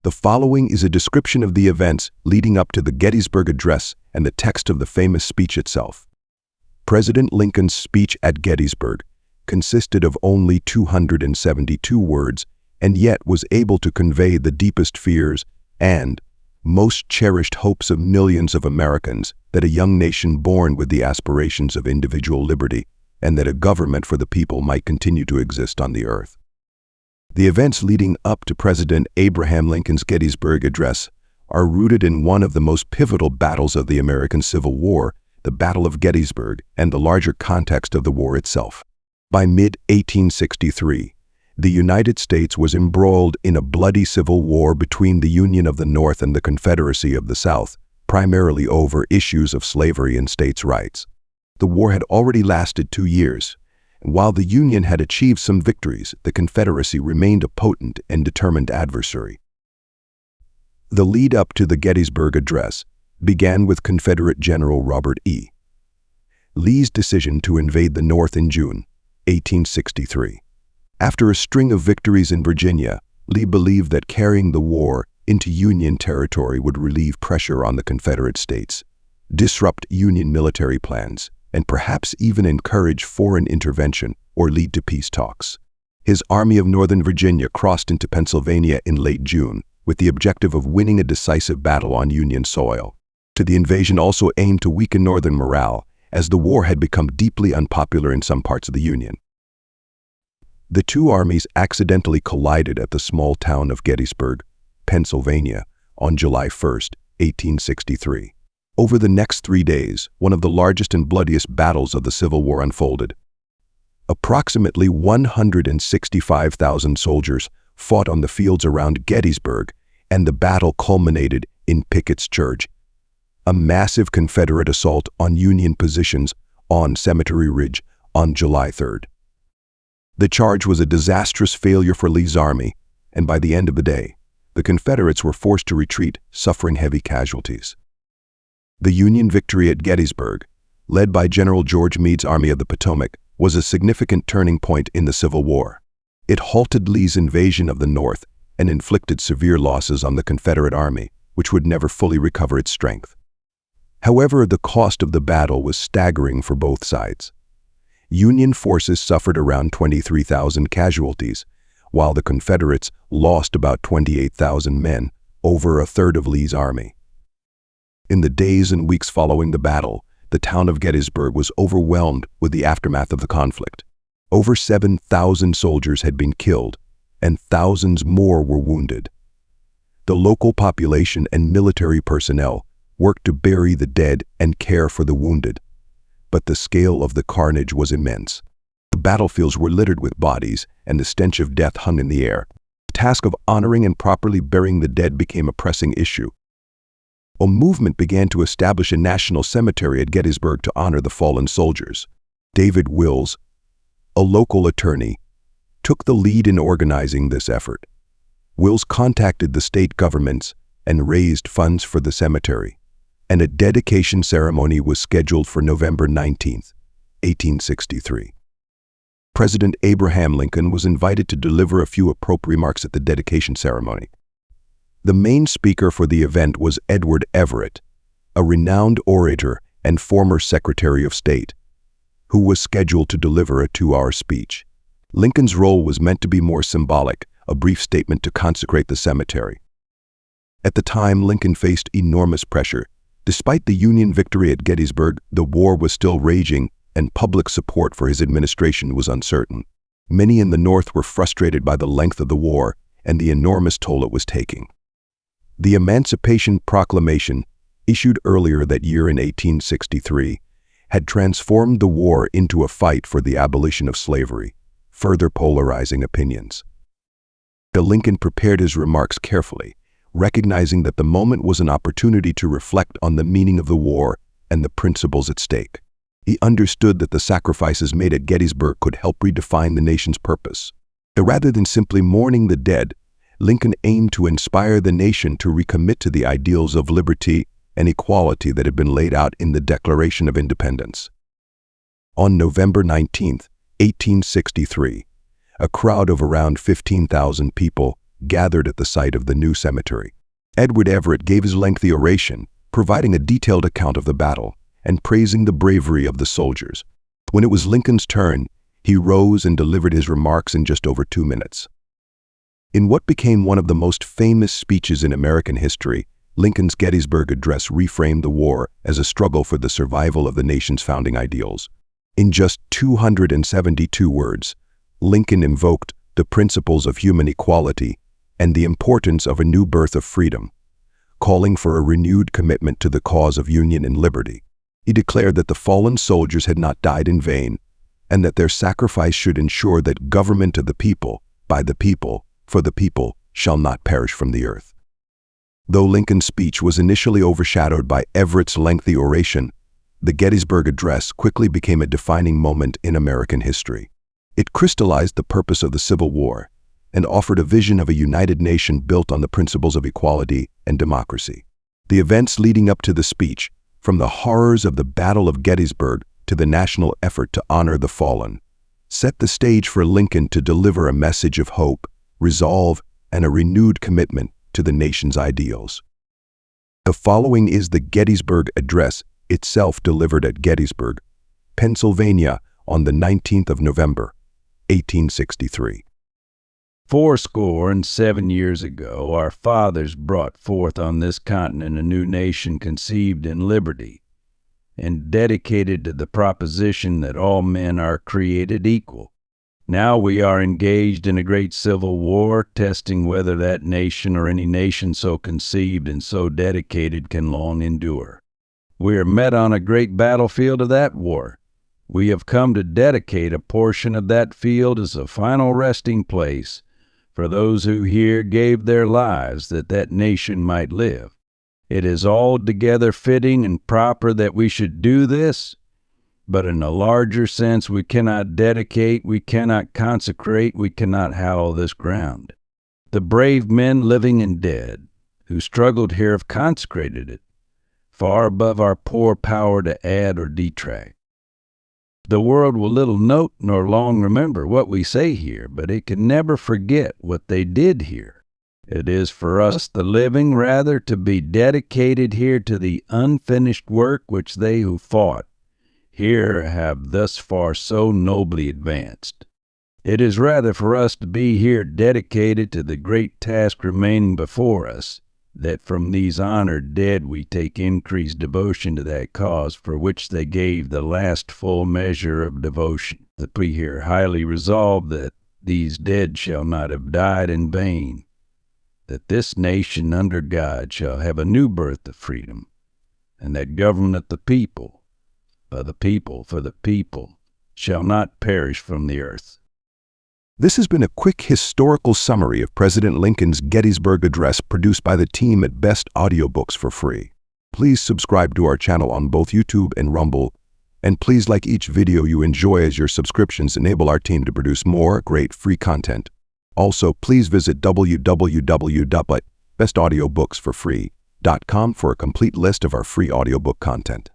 The following is a description of the events leading up to the Gettysburg Address and the text of the famous speech itself. President Lincoln's speech at Gettysburg consisted of only 272 words and yet was able to convey the deepest fears and most cherished hopes of millions of Americans that a young nation born with the aspirations of individual liberty and that a government for the people might continue to exist on the earth. The events leading up to President Abraham Lincoln's Gettysburg Address are rooted in one of the most pivotal battles of the American Civil War, the Battle of Gettysburg, and the larger context of the war itself. By mid-1863, the United States was embroiled in a bloody civil war between the Union of the North and the Confederacy of the South, primarily over issues of slavery and states' rights. The war had already lasted 2 years, and while the Union had achieved some victories, the Confederacy remained a potent and determined adversary. The lead-up to the Gettysburg Address began with Confederate General Robert E. Lee's decision to invade the North in June 1863. After a string of victories in Virginia, Lee believed that carrying the war into Union territory would relieve pressure on the Confederate states, disrupt Union military plans, and perhaps even encourage foreign intervention or lead to peace talks. His Army of Northern Virginia crossed into Pennsylvania in late June with the objective of winning a decisive battle on Union soil. The invasion also aimed to weaken Northern morale, as the war had become deeply unpopular in some parts of the Union. The two armies accidentally collided at the small town of Gettysburg, Pennsylvania, on July 1, 1863. Over the next 3 days, one of the largest and bloodiest battles of the Civil War unfolded. Approximately 165,000 soldiers fought on the fields around Gettysburg, and the battle culminated in Pickett's Charge, a massive Confederate assault on Union positions on Cemetery Ridge on July 3rd. The charge was a disastrous failure for Lee's army, and by the end of the day, the Confederates were forced to retreat, suffering heavy casualties. The Union victory at Gettysburg, led by General George Meade's Army of the Potomac, was a significant turning point in the Civil War. It halted Lee's invasion of the North and inflicted severe losses on the Confederate Army, which would never fully recover its strength. However, the cost of the battle was staggering for both sides. Union forces suffered around 23,000 casualties, while the Confederates lost about 28,000 men, over a third of Lee's army. In the days and weeks following the battle, the town of Gettysburg was overwhelmed with the aftermath of the conflict. Over 7,000 soldiers had been killed, and thousands more were wounded. The local population and military personnel worked to bury the dead and care for the wounded, but the scale of the carnage was immense. The battlefields were littered with bodies, and the stench of death hung in the air. The task of honoring and properly burying the dead became a pressing issue. A movement began to establish a national cemetery at Gettysburg to honor the fallen soldiers. David Wills, a local attorney, took the lead in organizing this effort. Wills contacted the state governments and raised funds for the cemetery, and a dedication ceremony was scheduled for November 19, 1863. President Abraham Lincoln was invited to deliver a few appropriate remarks at the dedication ceremony. The main speaker for the event was Edward Everett, a renowned orator and former Secretary of State, who was scheduled to deliver a 2-hour speech. Lincoln's role was meant to be more symbolic, a brief statement to consecrate the cemetery. At the time, Lincoln faced enormous pressure. Despite the Union victory at Gettysburg, the war was still raging, and public support for his administration was uncertain. Many in the North were frustrated by the length of the war and the enormous toll it was taking. The Emancipation Proclamation, issued earlier that year in 1863, had transformed the war into a fight for the abolition of slavery, further polarizing opinions. Lincoln prepared his remarks carefully, recognizing that the moment was an opportunity to reflect on the meaning of the war and the principles at stake. He understood that the sacrifices made at Gettysburg could help redefine the nation's purpose. Rather than simply mourning the dead, Lincoln aimed to inspire the nation to recommit to the ideals of liberty and equality that had been laid out in the Declaration of Independence. On November 19, 1863, a crowd of around 15,000 people gathered at the site of the new cemetery. Edward Everett gave his lengthy oration, providing a detailed account of the battle and praising the bravery of the soldiers. When it was Lincoln's turn, he rose and delivered his remarks in just over 2 minutes. In what became one of the most famous speeches in American history, Lincoln's Gettysburg Address reframed the war as a struggle for the survival of the nation's founding ideals. In just 272 words, Lincoln invoked the principles of human equality and the importance of a new birth of freedom, calling for a renewed commitment to the cause of union and liberty. He declared that the fallen soldiers had not died in vain, and that their sacrifice should ensure that government of the people, by the people, for the people, shall not perish from the earth. Though Lincoln's speech was initially overshadowed by Everett's lengthy oration, the Gettysburg Address quickly became a defining moment in American history. It crystallized the purpose of the Civil War and offered a vision of a united nation built on the principles of equality and democracy. The events leading up to the speech, from the horrors of the Battle of Gettysburg to the national effort to honor the fallen, set the stage for Lincoln to deliver a message of hope, resolve, and a renewed commitment to the nation's ideals. The following is the Gettysburg Address itself, delivered at Gettysburg, Pennsylvania, on the 19th of November, 1863. 87 years ago, our fathers brought forth on this continent a new nation conceived in liberty and dedicated to the proposition that all men are created equal. Now we are engaged in a great civil war, testing whether that nation or any nation so conceived and so dedicated can long endure. We are met on a great battlefield of that war. We have come to dedicate a portion of that field as a final resting place for those who here gave their lives that that nation might live. It is altogether fitting and proper that we should do this, but in a larger sense we cannot dedicate, we cannot consecrate, we cannot hallow this ground. The brave men living and dead who struggled here have consecrated it, far above our poor power to add or detract. The world will little note nor long remember what we say here, but it can never forget what they did here. It is for us, the living, rather, to be dedicated here to the unfinished work which they who fought here have thus far so nobly advanced. It is rather for us to be here dedicated to the great task remaining before us, that from these honored dead we take increased devotion to that cause for which they gave the last full measure of devotion. That we here highly resolve that these dead shall not have died in vain, that this nation under God shall have a new birth of freedom, and that government of the people, by the people, for the people, shall not perish from the earth. This has been a quick historical summary of President Lincoln's Gettysburg Address, produced by the team at Best Audiobooks for free. Please subscribe to our channel on both YouTube and Rumble, and please like each video you enjoy, as your subscriptions enable our team to produce more great free content. Also, please visit www.bestaudiobooksforfree.com for a complete list of our free audiobook content.